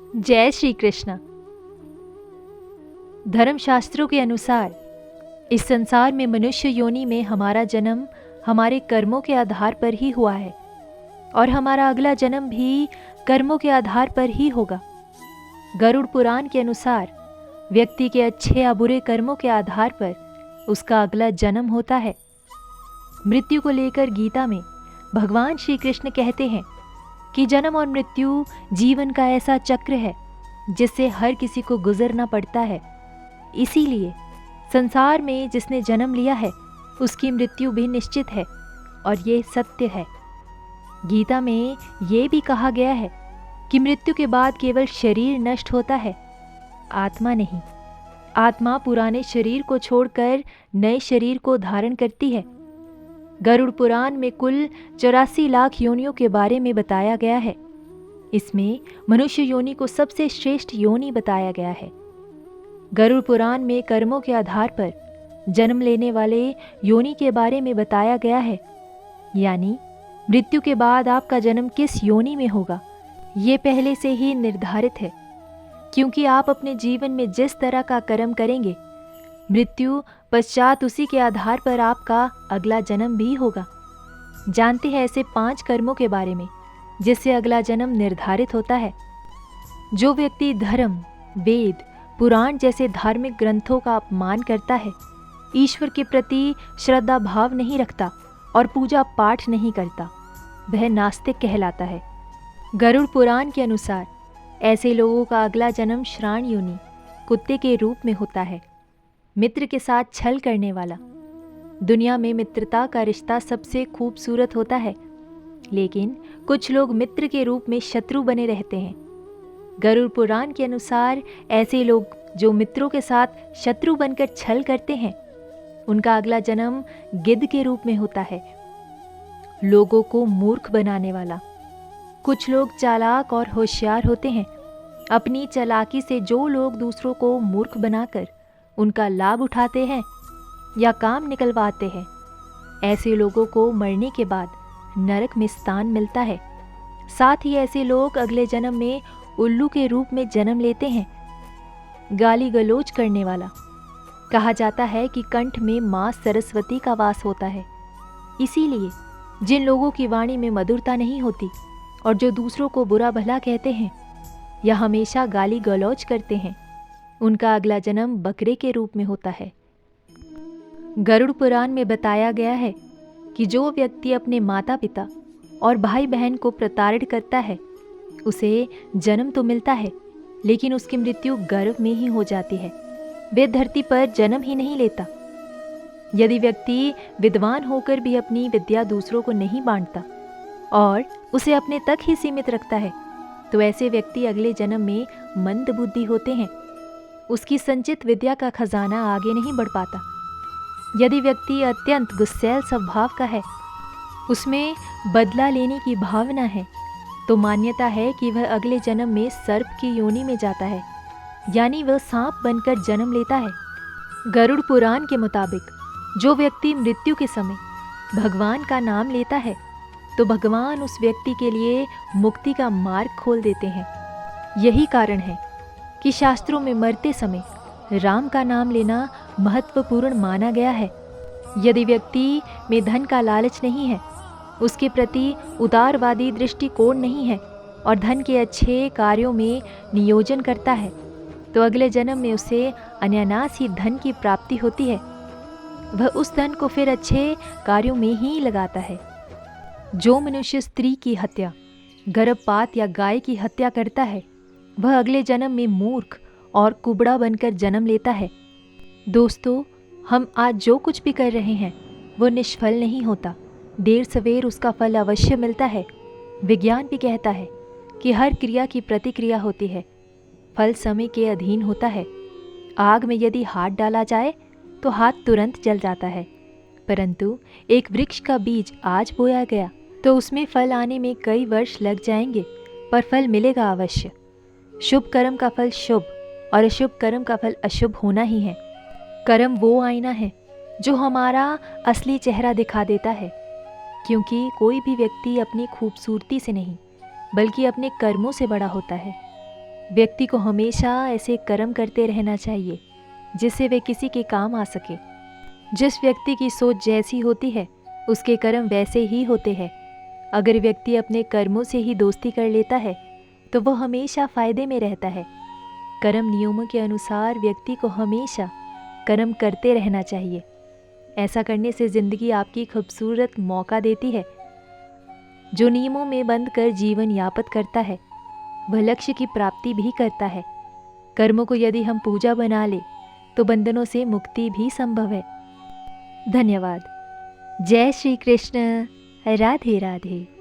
जय श्री कृष्ण। धर्मशास्त्रों के अनुसार इस संसार में मनुष्य योनि में हमारा जन्म हमारे कर्मों के आधार पर ही हुआ है और हमारा अगला जन्म भी कर्मों के आधार पर ही होगा। गरुड़ पुराण के अनुसार व्यक्ति के अच्छे या बुरे कर्मों के आधार पर उसका अगला जन्म होता है। मृत्यु को लेकर गीता में भगवान श्री कृष्ण कहते हैं कि जन्म और मृत्यु जीवन का ऐसा चक्र है जिससे हर किसी को गुजरना पड़ता है। इसीलिए संसार में जिसने जन्म लिया है उसकी मृत्यु भी निश्चित है और ये सत्य है। गीता में ये भी कहा गया है कि मृत्यु के बाद केवल शरीर नष्ट होता है, आत्मा नहीं। आत्मा पुराने शरीर को छोड़कर नए शरीर को धारण करती है। गरुड़ पुराण में कुल 84 लाख योनियों के बारे में बताया गया है। इसमें मनुष्य योनि को सबसे श्रेष्ठ योनि बताया गया है। गरुड़ पुराण में कर्मों के आधार पर जन्म लेने वाले योनि के बारे में बताया गया है, यानी मृत्यु के बाद आपका जन्म किस योनि में होगा ये पहले से ही निर्धारित है, क्योंकि आप अपने जीवन में जिस तरह का कर्म करेंगे मृत्यु पश्चात उसी के आधार पर आपका अगला जन्म भी होगा। जानते हैं ऐसे 5 कर्मों के बारे में जिससे अगला जन्म निर्धारित होता है। जो व्यक्ति धर्म, वेद, पुराण जैसे धार्मिक ग्रंथों का अपमान करता है, ईश्वर के प्रति श्रद्धा भाव नहीं रखता और पूजा पाठ नहीं करता, वह नास्तिक कहलाता है। गरुड़ पुराण के अनुसार ऐसे लोगों का अगला जन्म श्राण योनि, कुत्ते के रूप में होता है। मित्र के साथ छल करने वाला। दुनिया में मित्रता का रिश्ता सबसे खूबसूरत होता है, लेकिन कुछ लोग मित्र के रूप में शत्रु बने रहते हैं। गरुड़ पुराण के अनुसार ऐसे लोग जो मित्रों के साथ शत्रु बनकर छल करते हैं उनका अगला जन्म गिद्ध के रूप में होता है। लोगों को मूर्ख बनाने वाला। कुछ लोग चालाक और होशियार होते हैं। अपनी चालाकी से जो लोग दूसरों को मूर्ख बनाकर उनका लाभ उठाते हैं या काम निकलवाते हैं, ऐसे लोगों को मरने के बाद नरक में स्थान मिलता है। साथ ही ऐसे लोग अगले जन्म में उल्लू के रूप में जन्म लेते हैं। गाली गलौज करने वाला। कहा जाता है कि कंठ में मां सरस्वती का वास होता है। इसीलिए जिन लोगों की वाणी में मधुरता नहीं होती और जो दूसरों को बुरा भला कहते हैं या हमेशा गाली गलौज करते हैं, उनका अगला जन्म बकरे के रूप में होता है। गरुड़ पुराण में बताया गया है कि जो व्यक्ति अपने माता पिता और भाई बहन को प्रताड़ित करता है उसे जन्म तो मिलता है, लेकिन उसकी मृत्यु गर्भ में ही हो जाती है। वे धरती पर जन्म ही नहीं लेता। यदि व्यक्ति विद्वान होकर भी अपनी विद्या दूसरों को नहीं बांटता और उसे अपने तक ही सीमित रखता है, तो ऐसे व्यक्ति अगले जन्म में मंद बुद्धि होते हैं। उसकी संचित विद्या का खजाना आगे नहीं बढ़ पाता। यदि व्यक्ति अत्यंत गुस्सैल स्वभाव का है, उसमें बदला लेने की भावना है, तो मान्यता है कि वह अगले जन्म में सर्प की योनि में जाता है, यानी वह सांप बनकर जन्म लेता है। गरुड़ पुराण के मुताबिक जो व्यक्ति मृत्यु के समय भगवान का नाम लेता है तो भगवान उस व्यक्ति के लिए मुक्ति का मार्ग खोल देते हैं। यही कारण है कि शास्त्रों में मरते समय राम का नाम लेना महत्वपूर्ण माना गया है। यदि व्यक्ति में धन का लालच नहीं है, उसके प्रति उदारवादी दृष्टिकोण नहीं है और धन के अच्छे कार्यों में नियोजन करता है, तो अगले जन्म में उसे अनायास ही धन की प्राप्ति होती है। वह उस धन को फिर अच्छे कार्यों में ही लगाता है। जो मनुष्य स्त्री की हत्या, गर्भपात या गाय की हत्या करता है, वह अगले जन्म में मूर्ख और कुबड़ा बनकर जन्म लेता है। दोस्तों, हम आज जो कुछ भी कर रहे हैं वो निष्फल नहीं होता। देर सवेर उसका फल अवश्य मिलता है। विज्ञान भी कहता है कि हर क्रिया की प्रतिक्रिया होती है। फल समय के अधीन होता है। आग में यदि हाथ डाला जाए तो हाथ तुरंत जल जाता है, परंतु एक वृक्ष का बीज आज बोया गया तो उसमें फल आने में कई वर्ष लग जाएंगे, पर फल मिलेगा अवश्य। शुभ कर्म का फल शुभ और अशुभ कर्म का फल अशुभ होना ही है। कर्म वो आईना है जो हमारा असली चेहरा दिखा देता है, क्योंकि कोई भी व्यक्ति अपनी खूबसूरती से नहीं बल्कि अपने कर्मों से बड़ा होता है। व्यक्ति को हमेशा ऐसे कर्म करते रहना चाहिए जिससे वे किसी के काम आ सके। जिस व्यक्ति की सोच जैसी होती है उसके कर्म वैसे ही होते हैं। अगर व्यक्ति अपने कर्मों से ही दोस्ती कर लेता है तो वह हमेशा फ़ायदे में रहता है। कर्म नियमों के अनुसार व्यक्ति को हमेशा कर्म करते रहना चाहिए। ऐसा करने से ज़िंदगी आपकी खूबसूरत मौका देती है। जो नियमों में बंध कर जीवन यापन करता है वह लक्ष्य की प्राप्ति भी करता है। कर्मों को यदि हम पूजा बना ले तो बंधनों से मुक्ति भी संभव है। धन्यवाद। जय श्री कृष्ण। राधे राधे।